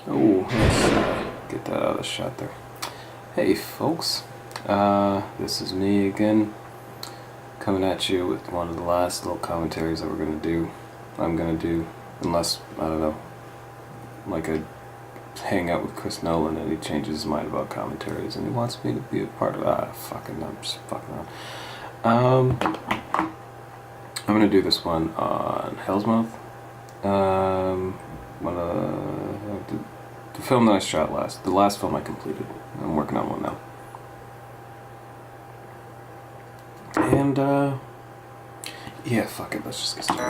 Oh, let's get that out of the shot there. Hey folks, this is me again, coming at you with one of the last little commentaries that I'm gonna do, unless, I don't know, like I hang out with Chris Nolan and he changes his mind about commentaries and he wants me to be a part of I'm just fucking around. I'm gonna do this one on Hellsmouth. The film that I shot the last film I completed. I'm working on one now. And, yeah, fuck it, let's just get started.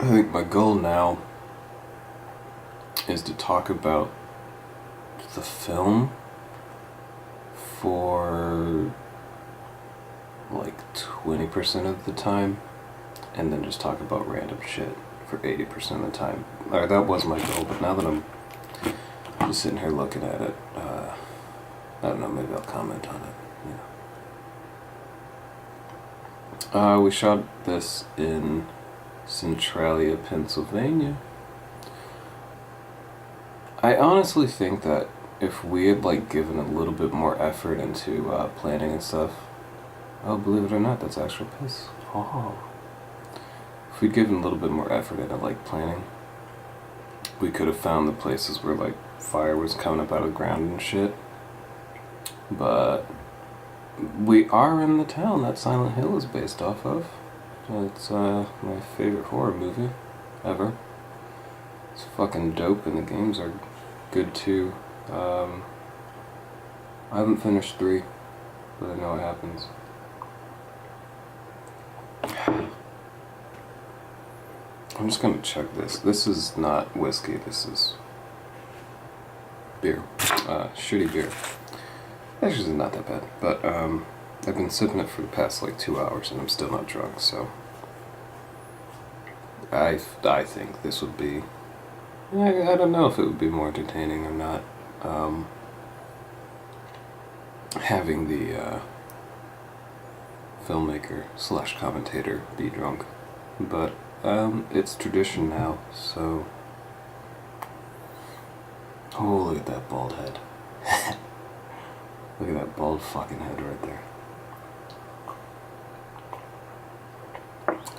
I think my goal now is to talk about the film for like 20% of the time, and then just talk about random shit for 80% of the time. That was my goal, but now that I'm just sitting here looking at it, I don't know, maybe I'll comment on it, we shot this in Centralia, Pennsylvania. I honestly think that if we had like given a little bit more effort into planning and stuff, oh, believe it or not, that's actual piss. Oh. If we'd given a little bit more effort into like planning, we could have found the places where like fire was coming up out of the ground and shit. But we are in the town that Silent Hill is based off of. It's my favorite horror movie ever. It's fucking dope and the games are good too. I haven't finished 3, but I know what happens. I'm just gonna check this. This is not whiskey, this is beer. Shitty beer. Actually, it's not that bad, but I've been sipping it for the past like 2 hours and I'm still not drunk, so I think this would be, I don't know if it would be more entertaining or not, having the filmmaker / commentator be drunk, but it's tradition now, so. Oh, look at that bald head. Look at that bald fucking head right there.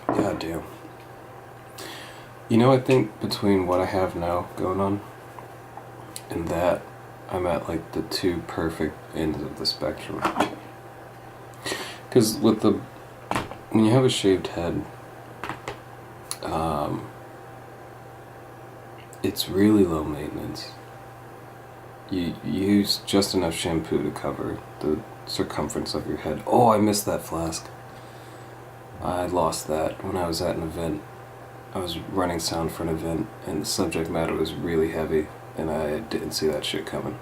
God damn. You know, I think between what I have now going on and that, I'm at like the 2 perfect ends of the spectrum. Because when you have a shaved head, it's really low maintenance. You use just enough shampoo to cover the circumference of your head. Oh, I missed that flask. I lost that when I was at an event. I was running sound for an event, and the subject matter was really heavy, and I didn't see that shit coming.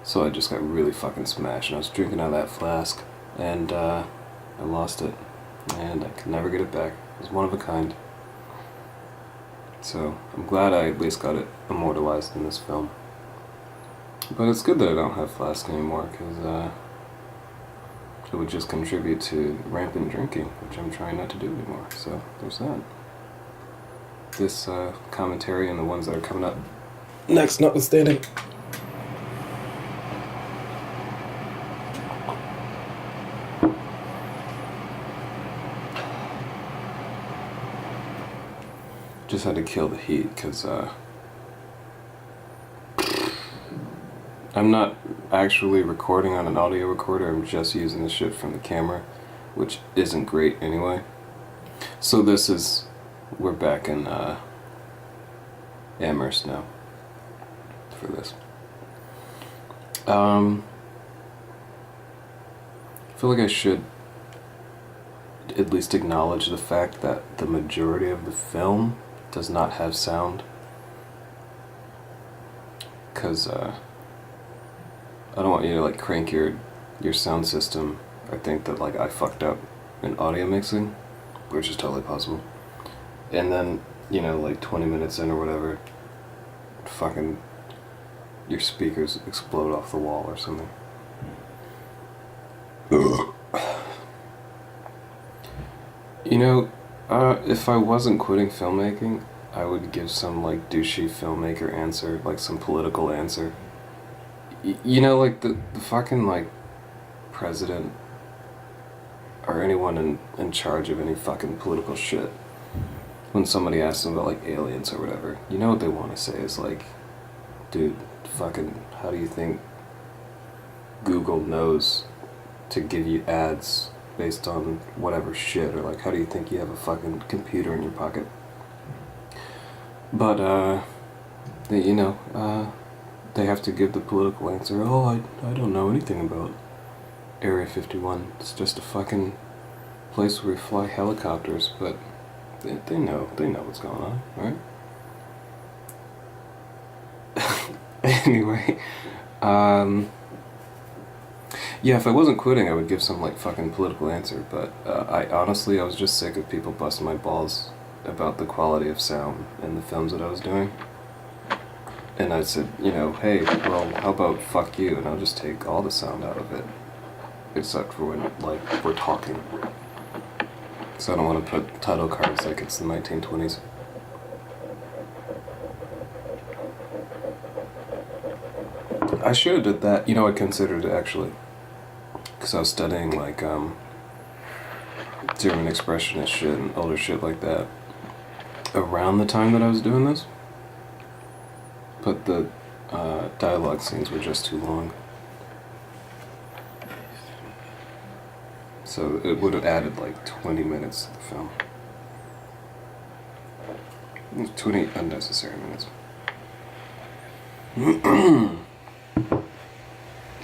So I just got really fucking smashed, and I was drinking out of that flask, and I lost it, and I could never get it back. It was one of a kind. So I'm glad I at least got it immortalized in this film. But it's good that I don't have flask anymore, because it would just contribute to rampant drinking, which I'm trying not to do anymore. So there's that. This commentary and the ones that are coming up next notwithstanding. Just had to kill the heat, because I'm not actually recording on an audio recorder, I'm just using the shit from the camera, which isn't great anyway. So we're back in Amherst now for this. I feel like I should at least acknowledge the fact that the majority of the film does not have sound, because I don't want you to like crank your sound system or think that like I fucked up in audio mixing, which is totally possible, and then, you know, like 20 minutes in or whatever, fucking your speakers explode off the wall or something. You know, if I wasn't quitting filmmaking, I would give some like douchey filmmaker answer, like some political answer. You know, like the fucking like president or anyone in charge of any fucking political shit. When somebody asks them about like aliens or whatever, you know what they want to say is like, dude, fucking, how do you think Google knows to give you ads based on whatever shit, or like, how do you think you have a fucking computer in your pocket? But they have to give the political answer. Oh, I don't know anything about Area 51. It's just a fucking place where we fly helicopters. But they know what's going on, right? Anyway, yeah, if I wasn't quitting, I would give some like fucking political answer. But I was just sick of people busting my balls about the quality of sound in the films that I was doing. And I said, hey, well, how about fuck you, and I'll just take all the sound out of it, except for when like we're talking. So I don't want to put title cards like it's the 1920s. I should have did that. I considered it actually, because I was studying like German expressionist shit and older shit like that around the time that I was doing this. But the dialogue scenes were just too long. So it would have added like 20 minutes to the film. 20 unnecessary minutes.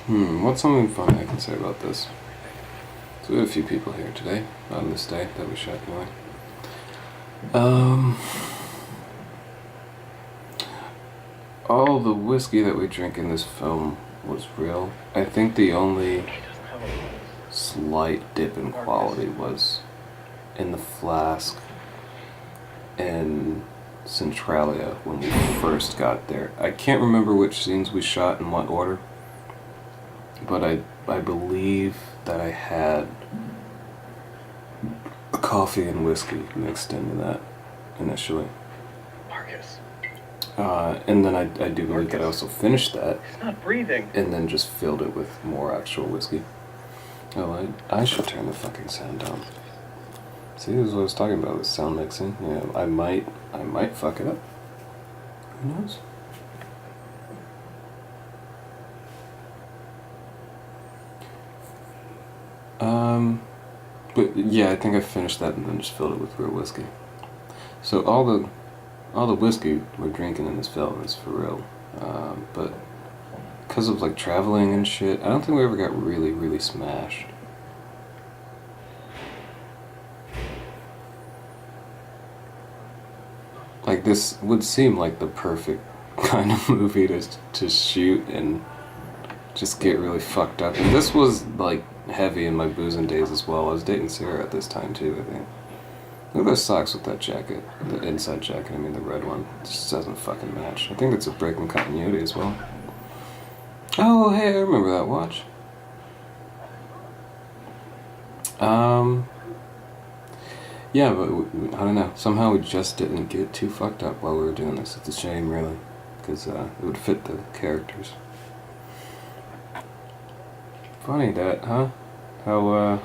What's something funny I can say about this? So we have a few people here today, on this day that we shot anyway. All the whiskey that we drink in this film was real. I think the only slight dip in quality was in the flask in Centralia when we first got there. I can't remember which scenes we shot in what order, but I believe that I had a coffee and whiskey mixed into that initially. And then I do believe that I also finished that. He's not breathing. And then just filled it with more actual whiskey. Oh, I should turn the fucking sound down. See, this is what I was talking about, this sound mixing. I might fuck it up. Who knows? But yeah, I think I finished that and then just filled it with real whiskey. So all the whiskey we're drinking in this film is for real. But because of like traveling and shit, I don't think we ever got really, really smashed. Like, this would seem like the perfect kind of movie to shoot and just get really fucked up. And this was like heavy in my boozing days as well. I was dating Sarah at this time too, I think. Look at those socks with that jacket, the inside jacket, I mean the red one. It just doesn't fucking match. I think it's a break in continuity as well. Oh, hey, I remember that watch. Yeah, but I don't know. Somehow we just didn't get too fucked up while we were doing this. It's a shame, really, because it would fit the characters. Funny that, huh? How,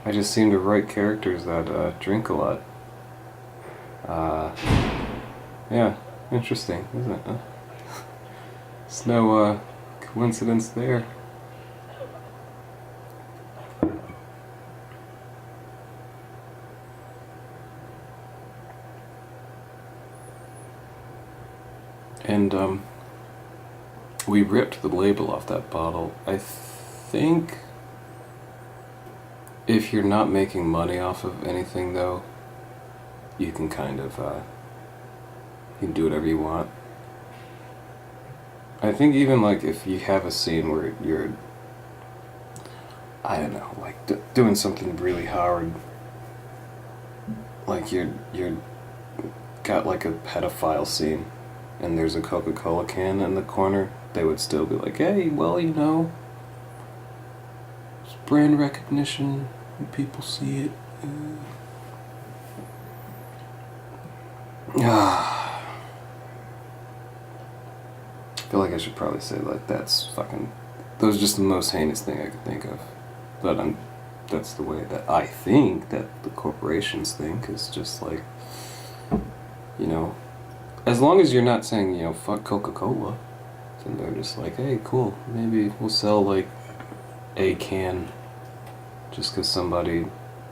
I just seem to write characters that drink a lot. Yeah, interesting, isn't it? Huh? There's no coincidence there. And we ripped the label off that bottle. I think if you're not making money off of anything, though, you can kind of you can do whatever you want. I think even like if you have a scene where you're, I don't know, like doing something really hard, like you're got like a pedophile scene, and there's a Coca-Cola can in the corner, they would still be like, hey, well, it's brand recognition, and people see it. I feel like I should probably say like that's fucking. That was just the most heinous thing I could think of, but that's the way that I think that the corporations think is just like, you know, as long as you're not saying, you know, fuck Coca-Cola, then they're just like, hey, cool, maybe we'll sell like a can just because somebody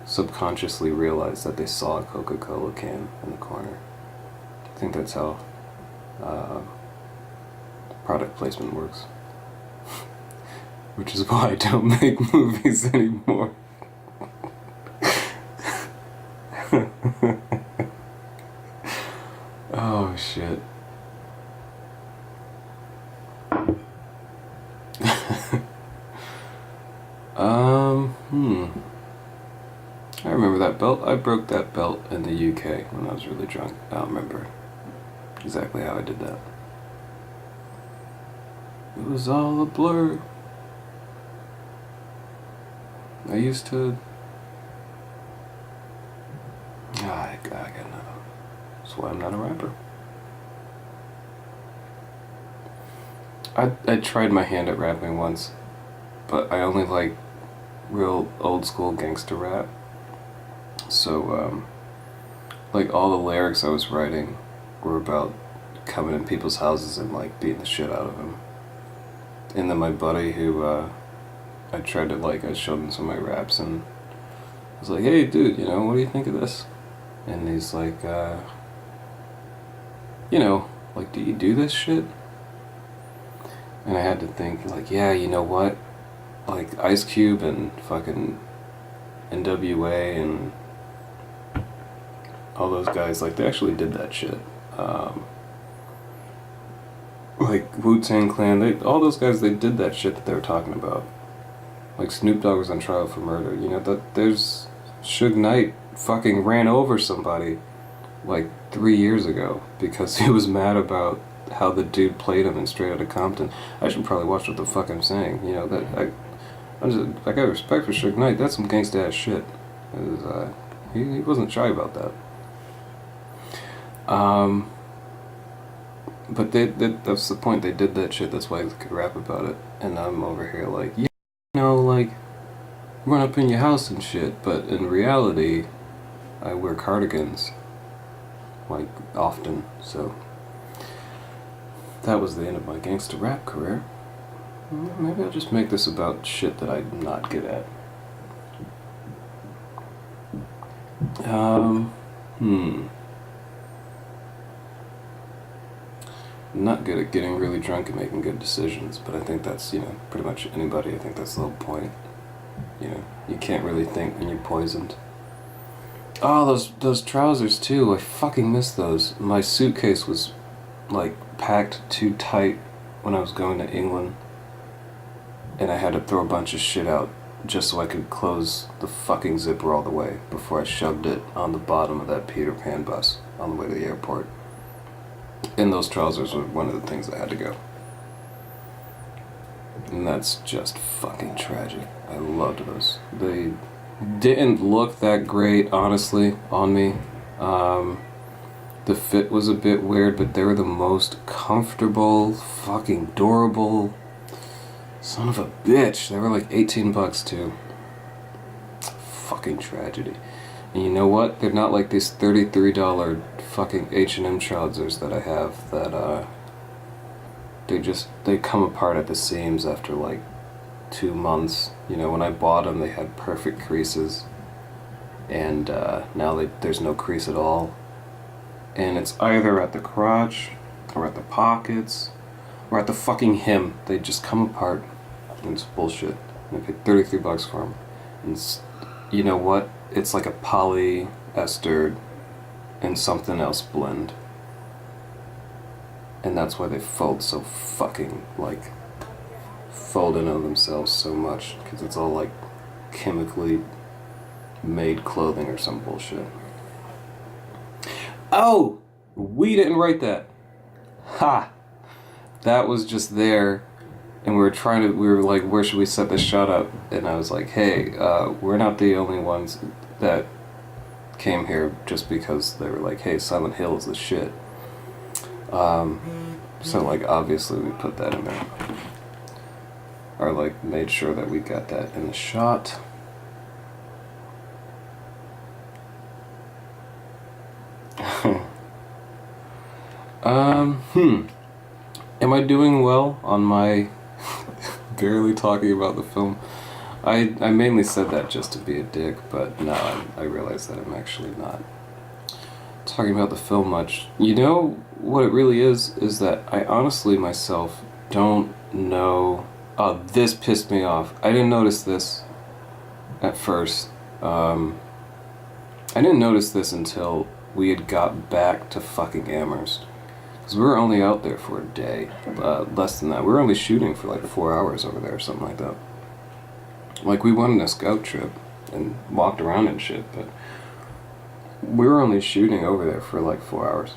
subconsciously realized that they saw a Coca-Cola can in the corner. I think that's how product placement works. Which is why I don't make movies anymore. Oh shit. I remember that belt. I broke that belt in the UK when I was really drunk. I don't remember exactly how I did that. It was all a blur. I used to... I got nothing. That's why I'm not a rapper. I tried my hand at rapping once, but I only like real old school gangster rap. So, like all the lyrics I was writing were about coming in people's houses and like beating the shit out of them. And then my buddy who, I tried to like, I showed him some of my raps and I was like, hey dude, you know, what do you think of this? And he's like, you know, like, do you do this shit? And I had to think, like, yeah, you know what? Like, Ice Cube and fucking NWA and all those guys, like, they actually did that shit. Like, Wu-Tang Clan, all those guys, they did that shit that they were talking about. Like, Snoop Dogg was on trial for murder. You know, that there's... Suge Knight fucking ran over somebody, like, 3 years ago because he was mad about how the dude played him in Straight Outta Compton. I should probably watch what the fuck I'm saying. You know, that I got respect for Suge Knight. That's some gangsta ass shit. He wasn't shy about that. But that's the point. They did that shit. That's why they could rap about it. And I'm over here like, you know, like, run up in your house and shit. But in reality, I wear cardigans, like, often. So that was the end of my gangsta rap career. Maybe I'll just make this about shit that I'm not good at. I'm not good at getting really drunk and making good decisions, but I think that's, you know, pretty much anybody. I think that's the whole point. You know, you can't really think when you're poisoned. Oh, those trousers too. I fucking miss those. My suitcase was, like, packed too tight when I was going to England, and I had to throw a bunch of shit out just so I could close the fucking zipper all the way before I shoved it on the bottom of that Peter Pan bus on the way to the airport. And those trousers were one of the things that had to go. And that's just fucking tragic. I loved those. They didn't look that great, honestly, on me. The fit was a bit weird, but they were the most comfortable, fucking durable. Son of a bitch. They were like $18 too. Fucking tragedy. And you know what? They're not like these $33 fucking H&M trousers that I have that, they come apart at the seams after like 2 months. You know, when I bought them, they had perfect creases. And, now there's no crease at all. And it's either at the crotch, or at the pockets, or at the fucking hem. They just come apart. And it's bullshit. And I paid $33 for them. And you know what? It's like a polyester and something else blend. And that's why they fold so fucking, like, fold in on themselves so much. Because it's all, like, chemically made clothing or some bullshit. Oh! We didn't write that. Ha! That was just there. And we were like, where should we set this shot up? And I was like, hey, we're not the only ones that came here just because they were like, hey, Silent Hill is the shit. So like obviously we put that in there. Or like made sure that we got that in the shot. Am I doing well on my barely talking about the film? I mainly said that just to be a dick, but now I realize that I'm actually not talking about the film much. You know what it really is that I honestly myself don't know. Oh, this pissed me off. I didn't notice this at first. I didn't notice this until we had got back to fucking Amherst. Because we were only out there for a day. Less than that. We were only shooting for like 4 hours over there or something like that. Like, we went on a scout trip and walked around and shit, but we were only shooting over there for like 4 hours.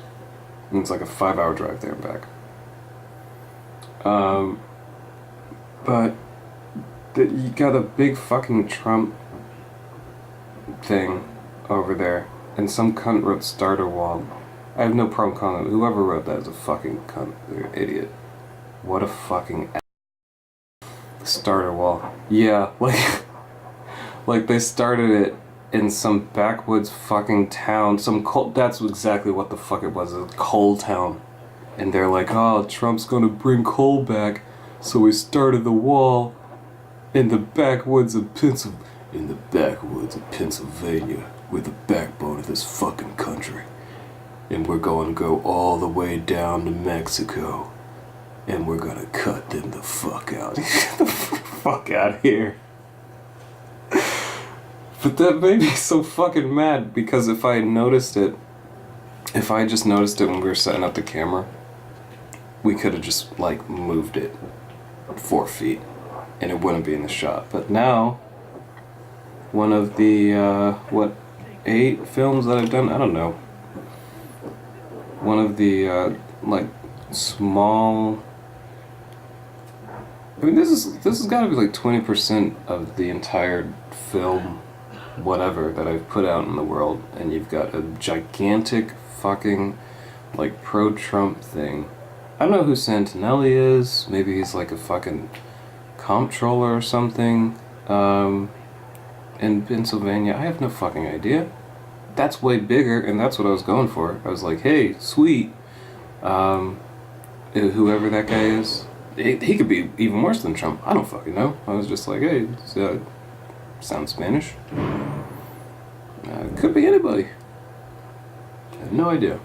And it's like a 5-hour drive there and back. But you got a big fucking Trump thing over there, and some cunt wrote starter wall. I have no problem calling it. Whoever wrote that is a fucking cunt. They're an idiot. What a fucking starter wall. Yeah, like they started it in some backwoods fucking town, some coal. That's exactly what the fuck it was, a coal town. And they're like, oh, Trump's gonna bring coal back, so we started the wall in the backwoods of Pennsylvania. We're the backbone of this fucking country. And we're gonna go all the way down to Mexico. And we're gonna cut them the fuck out. Get the fuck out of here. But that made me so fucking mad, because if I just noticed it when we were setting up the camera, we could have just like moved it 4 feet and it wouldn't be in the shot. But now, one of the 8 films that I've done, I don't know, one of the like small, I mean, this has got to be like 20% of the entire film, whatever, that I've put out in the world, and you've got a gigantic fucking like pro-Trump thing. I don't know who Santinelli is. Maybe he's like a fucking comptroller or something in Pennsylvania. I have no fucking idea. That's way bigger, and that's what I was going for. I was like, hey, sweet. Whoever that guy is, he could be even worse than Trump. I don't fucking know. I was just like, hey, sounds Spanish. Could be anybody. I have no idea.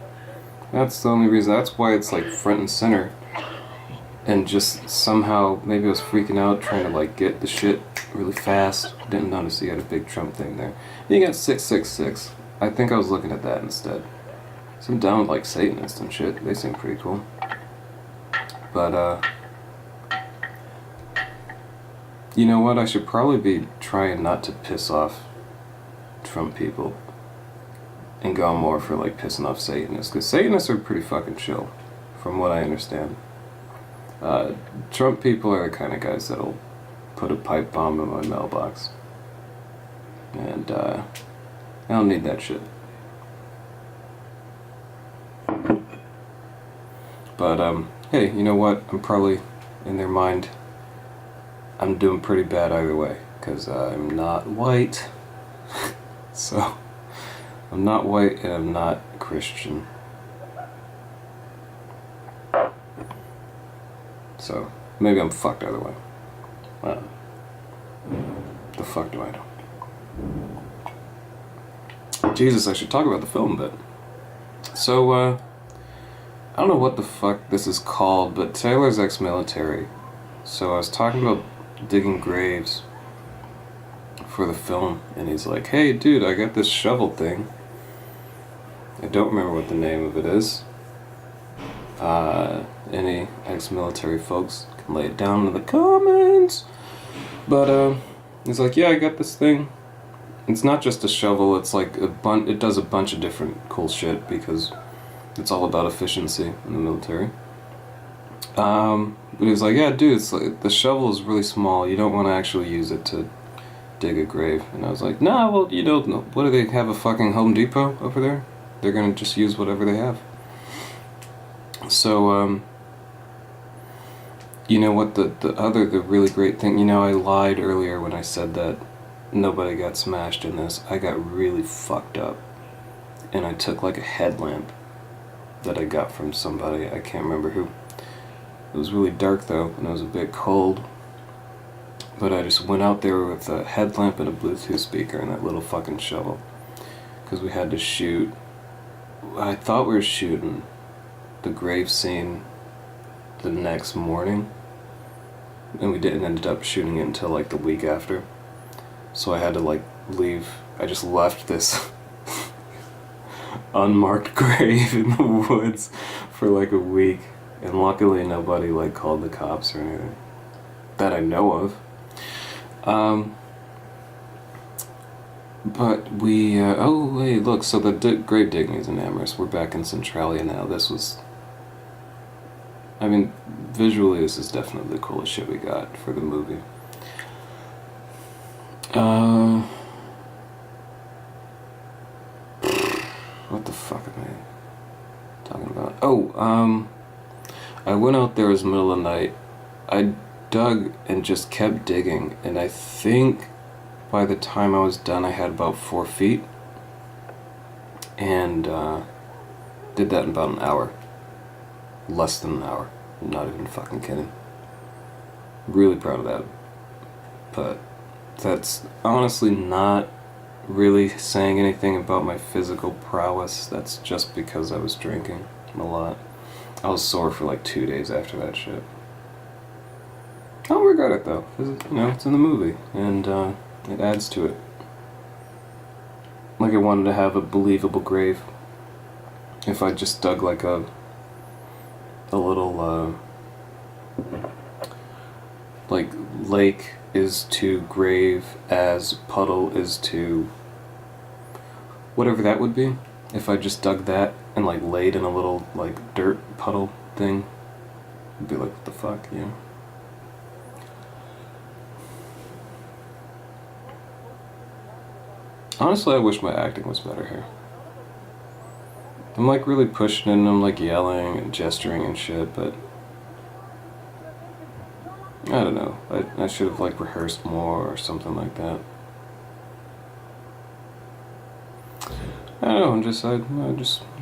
That's the only reason. That's why it's like front and center. And just somehow, maybe I was freaking out trying to like get the shit really fast. Didn't notice you had a big Trump thing there. And you got 666. I think I was looking at that instead. Some down with like Satanists and shit. They seem pretty cool. But you know what? I should probably be trying not to piss off Trump people and go more for like pissing off Satanists, because Satanists are pretty fucking chill, from what I understand. Trump people are the kind of guys that'll put a pipe bomb in my mailbox, and I don't need that shit. But hey, you know what? I'm probably, in their mind, I'm doing pretty bad either way, because I'm not white. So, I'm not white and I'm not Christian. So, maybe I'm fucked either way. The fuck do I know? Jesus, I should talk about the film a bit. So, I don't know what the fuck this is called, but Taylor's ex-military. So I was talking about digging graves for the film, and he's like, hey dude, I got this shovel thing. I don't remember what the name of it is. Any ex-military folks can lay it down in the comments. But he's like, yeah, I got this thing. It's not just a shovel, it's like it does a bunch of different cool shit, because it's all about efficiency in the military. But he's like, yeah dude, it's like, the shovel is really small, you don't want to actually use it to dig a grave. And I was like, nah, well, you know, what do they have, a fucking Home Depot over there? They're gonna just use whatever they have. So, you know what, the really great thing, you know, I lied earlier when I said that nobody got smashed in this. I got really fucked up. And I took like a headlamp that I got from somebody, I can't remember who. It was really dark though, and it was a bit cold. But I just went out there with a headlamp and a Bluetooth speaker and that little fucking shovel. Because we had to shoot, I thought we were shooting the grave scene the next morning. And we didn't end up shooting it until like the week after. So I had to like leave, I just left this unmarked grave in the woods for like a week. And luckily nobody like called the cops or anything. That I know of. But we, oh wait, look, so the grave digging is in Amherst. We're back in Centralia now. This was, I mean, visually this is definitely the coolest shit we got for the movie. What the fuck am I talking about? Oh, I went out there, it was the middle of the night. I dug and just kept digging, and I think by the time I was done I had about 4 feet, and did that in about an hour. Less than an hour. I'm not even fucking kidding. Really proud of that. But that's honestly not really saying anything about my physical prowess. That's just because I was drinking a lot. I was sore for like 2 days after that shit. I don't regret it though, because, you know, it's in the movie, and it adds to it. Like I wanted to have a believable grave. If I just dug like a little, like lake is to grave as puddle is to whatever that would be. If I just dug that and like laid in a little like dirt puddle thing, I'd be like, what the fuck, you know? Honestly, I wish my acting was better here. I'm like really pushing it and I'm like yelling and gesturing and shit, but I don't know. I should have like rehearsed more or something like that. I don't know,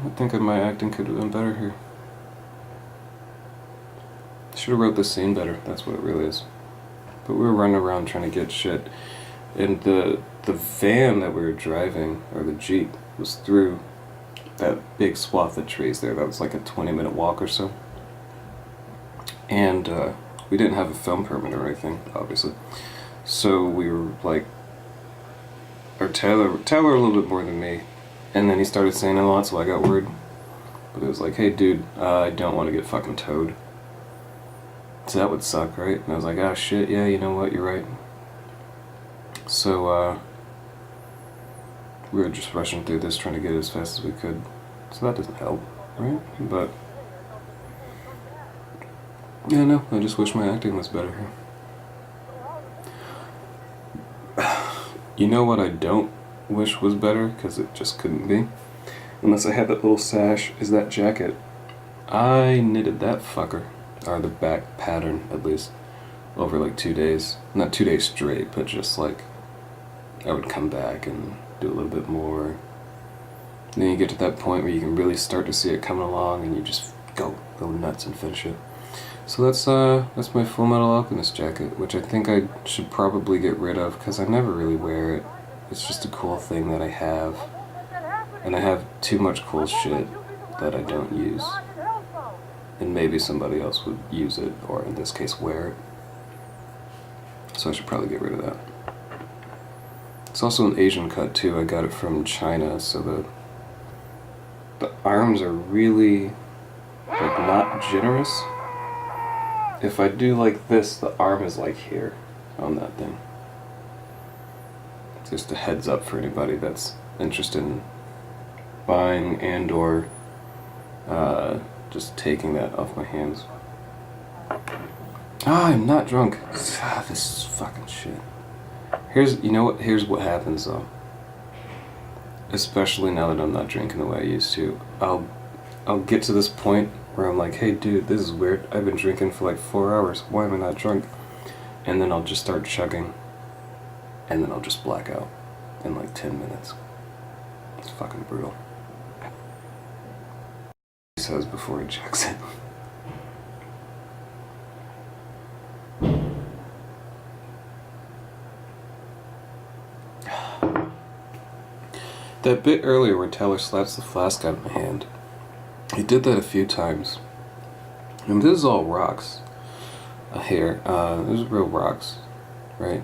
I think my acting could have been better here. I should have wrote this scene better, that's what it really is. But we were running around trying to get shit, and the van that we were driving, or the Jeep, was through that big swath of trees there. That was like a 20-minute walk or so. And we didn't have a film permit or anything, obviously. So we were like, or Tyler a little bit more than me. And then he started saying a lot, so I got worried. But it was like, hey dude, I don't want to get fucking towed. So that would suck, right? And I was like, ah shit, yeah, you know what, you're right. So, we were just rushing through this, trying to get it as fast as we could. So that doesn't help, right? But yeah, no, I just wish my acting was better here. You know what I don't wish was better, because it just couldn't be, unless I had that little sash, is that jacket. I knitted that fucker, or the back pattern at least, over like 2 days. Not 2 days straight, but just like I would come back and do a little bit more. And then you get to that point where you can really start to see it coming along, and you just go nuts and finish it. So that's my Full Metal Alchemist jacket, which I think I should probably get rid of because I never really wear it. It's just a cool thing that I have, and I have too much cool shit that I don't use. And maybe somebody else would use it, or in this case wear it. So I should probably get rid of that. It's also an Asian cut too. I got it from China, so the arms are really like not generous. If I do like this, the arm is like here on that thing. Just a heads up for anybody that's interested in buying and or just taking that off my hands. Ah, I'm not drunk. Ah, this is fucking shit. Here's what happens though. Especially now that I'm not drinking the way I used to. I'll get to this point where I'm like, hey dude, this is weird. I've been drinking for like 4 hours. Why am I not drunk? And then I'll just start chugging. And then I'll just black out in like 10 minutes. It's fucking brutal. He says before he checks it. That bit earlier where Tyler slaps the flask out of my hand, he did that a few times. And this is all rocks. Here, these are real rocks, right?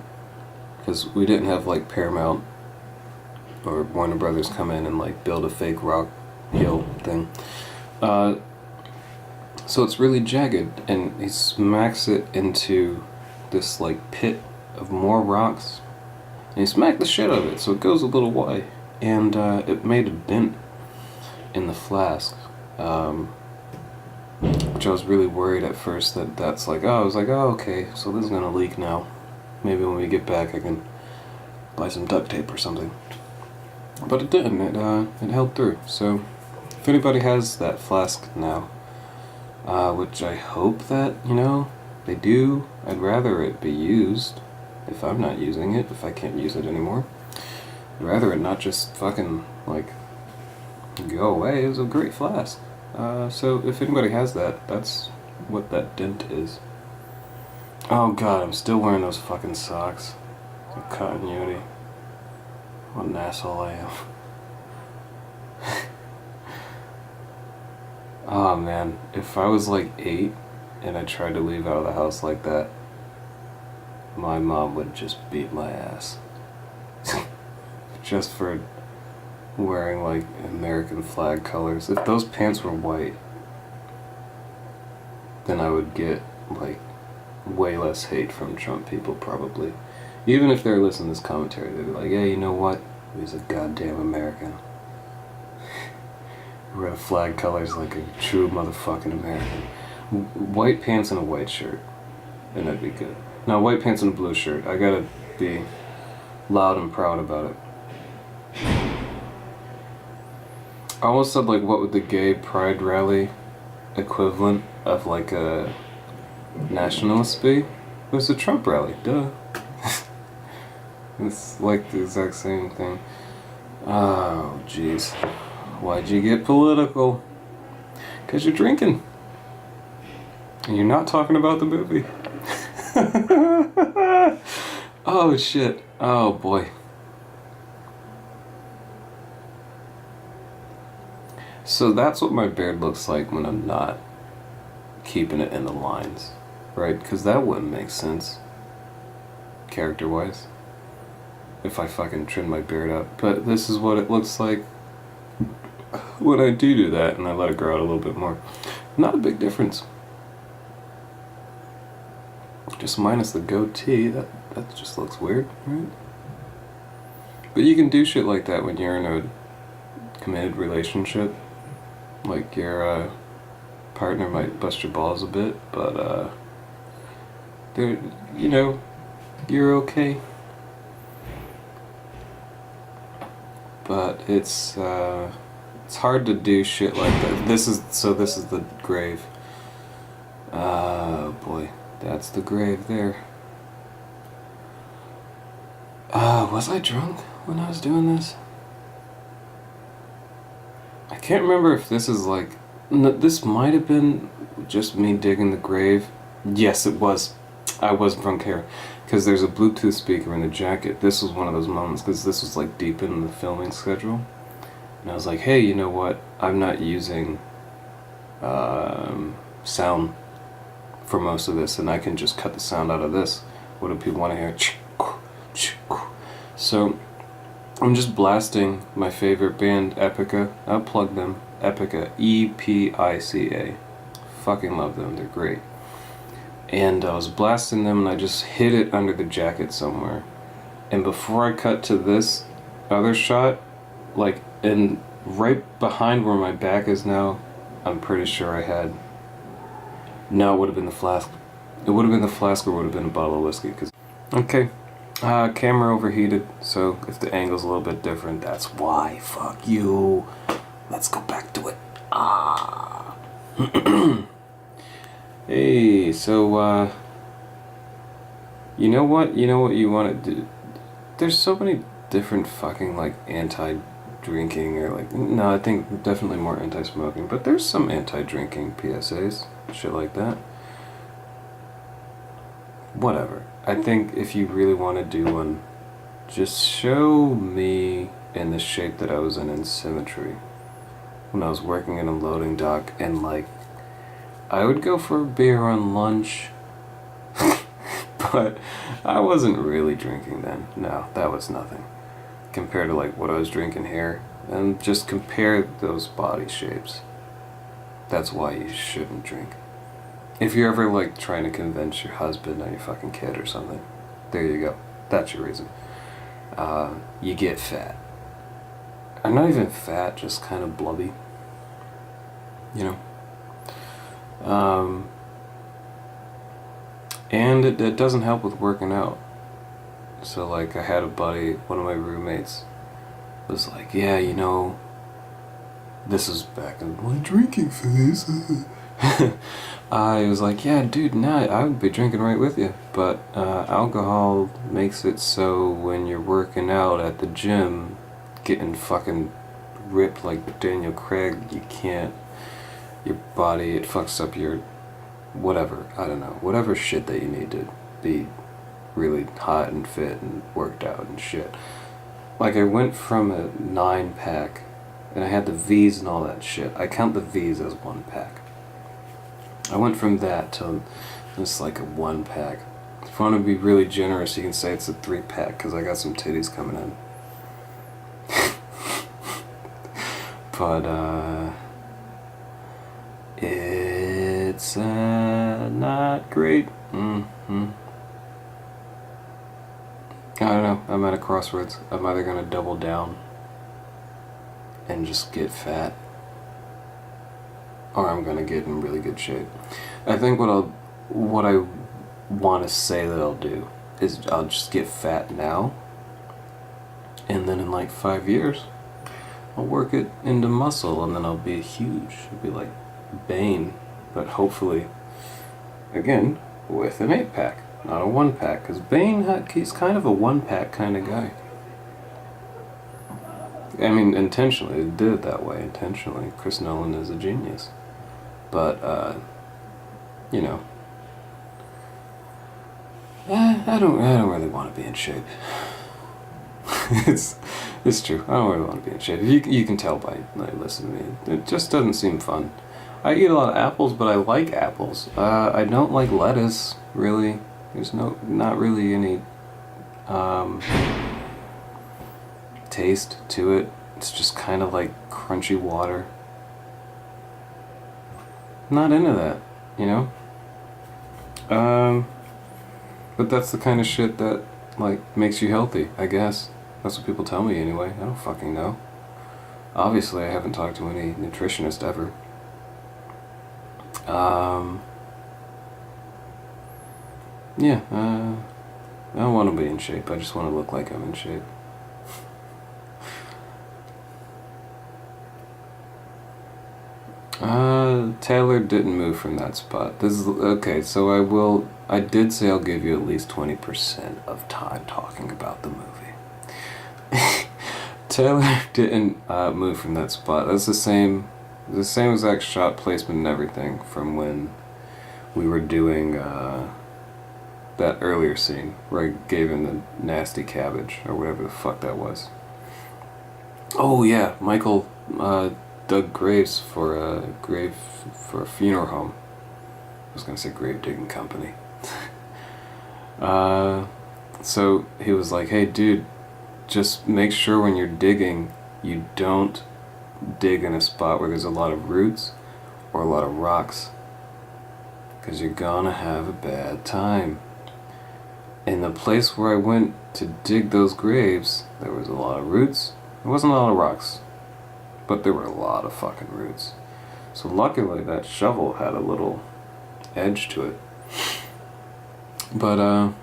Because we didn't have like Paramount or Warner Brothers come in and like build a fake rock hill thing. So it's really jagged, and he smacks it into this like pit of more rocks. And he smacked the shit out of it, so it goes a little wide. And it made a dent in the flask, which I was really worried at first that's like, oh, I was like, oh, okay, so this is gonna leak now. Maybe when we get back I can buy some duct tape or something. But it didn't, it held through. So if anybody has that flask now, which I hope that, they do, I'd rather it be used if I'm not using it, if I can't use it anymore. I'd rather it not just fucking, like, go away. It was a great flask. So if anybody has that, that's what that dent is. Oh god, I'm still wearing those fucking socks. The continuity. What an asshole I am. Oh man, if I was like 8 and I tried to leave out of the house like that, my mom would just beat my ass. Just for wearing like American flag colors. If those pants were white, then I would get like way less hate from Trump people probably. Even if they're listening to this commentary, they'd be like, hey, you know what? He's a goddamn American. Wear flag colors like a true motherfucking American. White pants and a white shirt, and that'd be good. Now, white pants and a blue shirt. I gotta be loud and proud about it. I almost said, like, what would the gay pride rally equivalent of, like, a nationalist be? It was a Trump rally, duh. It's like the exact same thing. Oh, jeez. Why'd you get political? 'Cause you're drinking. And you're not talking about the movie. Oh, shit. Oh, boy. So that's what my beard looks like when I'm not keeping it in the lines, right? Because that wouldn't make sense, character-wise, if I fucking trim my beard up. But this is what it looks like when I do that, and I let it grow out a little bit more. Not a big difference. Just minus the goatee, that just looks weird, right? But you can do shit like that when you're in a committed relationship. Like, your partner might bust your balls a bit, but they're, you're okay. But it's hard to do shit like that. This is the grave. Oh boy, that's the grave there. Was I drunk when I was doing this? I can't remember if this is like... this might have been just me digging the grave. Yes, it was. I was drunk here. Because there's a Bluetooth speaker in the jacket. This was one of those moments, because this was like deep in the filming schedule. And I was like, hey, you know what? I'm not using sound for most of this, and I can just cut the sound out of this. What do people want to hear? So I'm just blasting my favorite band, Epica. I'll plug them. Epica. E-P-I-C-A. Fucking love them. They're great. And I was blasting them, and I just hid it under the jacket somewhere. And before I cut to this other shot, like, and right behind where my back is now, I'm pretty sure I had... No, it would have been the flask. It would have been the flask, or it would have been a bottle of whiskey. Okay. Camera overheated, so if the angle's a little bit different, that's why. Fuck you. Let's go back to it. Ah. Hey, so, you know what? You know what you want to do? There's so many different fucking, like, anti-drinking, or, like, no, I think definitely more anti-smoking, but there's some anti-drinking PSAs, shit like that. Whatever. I think if you really want to do one, just show me in the shape that I was in Symmetry when I was working in a loading dock, and like I would go for a beer on lunch, but I wasn't really drinking then. No, that was nothing compared to like what I was drinking here, and just compare those body shapes. That's why you shouldn't drink. If you're ever like trying to convince your husband or your fucking kid or something, there you go. That's your reason. You get fat. I'm not even fat, just kind of blubby. You know? And it doesn't help with working out. So like I had a buddy, one of my roommates, was like, yeah, you know, this is back in my drinking phase. I was like, yeah, dude, nah, I would be drinking right with you, but alcohol makes it so when you're working out at the gym, getting fucking ripped like Daniel Craig, you can't, your body, it fucks up your, whatever, I don't know, whatever shit that you need to be really hot and fit and worked out and shit. Like I went from a 9-pack, and I had the V's and all that shit. I count the V's as 1-pack. I went from that to just like a 1-pack. If you want to be really generous, you can say it's a 3-pack because I got some titties coming in. But it's not great. I don't know. I'm at a crossroads. I'm either gonna double down and just get fat, or I'm gonna get in really good shape. I think what I want to say that I'll do is I'll just get fat now, and then in like 5 years, I'll work it into muscle, and then I'll be huge. I'll be like Bane, but hopefully, again, with an 8-pack, not a 1-pack, because Bane, he's kind of a 1-pack kind of guy. I mean, intentionally, they did it that way, intentionally. Chris Nolan is a genius. But, you know, I don't really want to be in shape. It's true. I don't really want to be in shape. You can tell by listening to me. It just doesn't seem fun. I eat a lot of apples, but I like apples. I don't like lettuce, really. There's not really any taste to it. It's just kind of like crunchy water. Not into that, you know? But that's the kind of shit that, like, makes you healthy, I guess. That's what people tell me anyway. I don't fucking know. Obviously, I haven't talked to any nutritionist ever. Yeah, I don't want to be in shape. I just want to look like I'm in shape. Taylor didn't move from that spot. This is okay. So I did say I'll give you at least 20% of time talking about the movie. Taylor didn't move from that spot. That's the same exact shot placement and everything from when we were doing that earlier scene where I gave him the nasty cabbage or whatever the fuck that was. Oh yeah, Michael dug graves for a funeral home. I was gonna say grave digging company. So he was like, hey dude, just make sure when you're digging, you don't dig in a spot where there's a lot of roots or a lot of rocks, because you're gonna have a bad time. In the place where I went to dig those graves, there was a lot of roots. There wasn't a lot of rocks, but there were a lot of fucking roots. So luckily that shovel had a little edge to it. But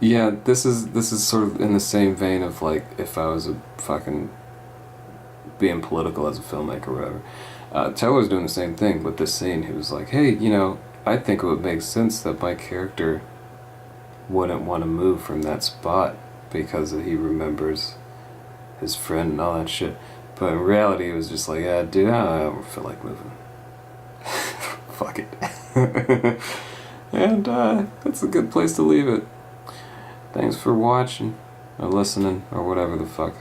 Yeah, this is sort of in the same vein of like if I was a fucking being political as a filmmaker or whatever. Taylor was doing the same thing with this scene. He was like, hey, I think it would make sense that my character wouldn't want to move from that spot because he remembers his friend and all that shit. But in reality, it was just like, yeah, dude, I don't feel like moving. Fuck it. And that's a good place to leave it. Thanks for watching, or listening, or whatever the fuck.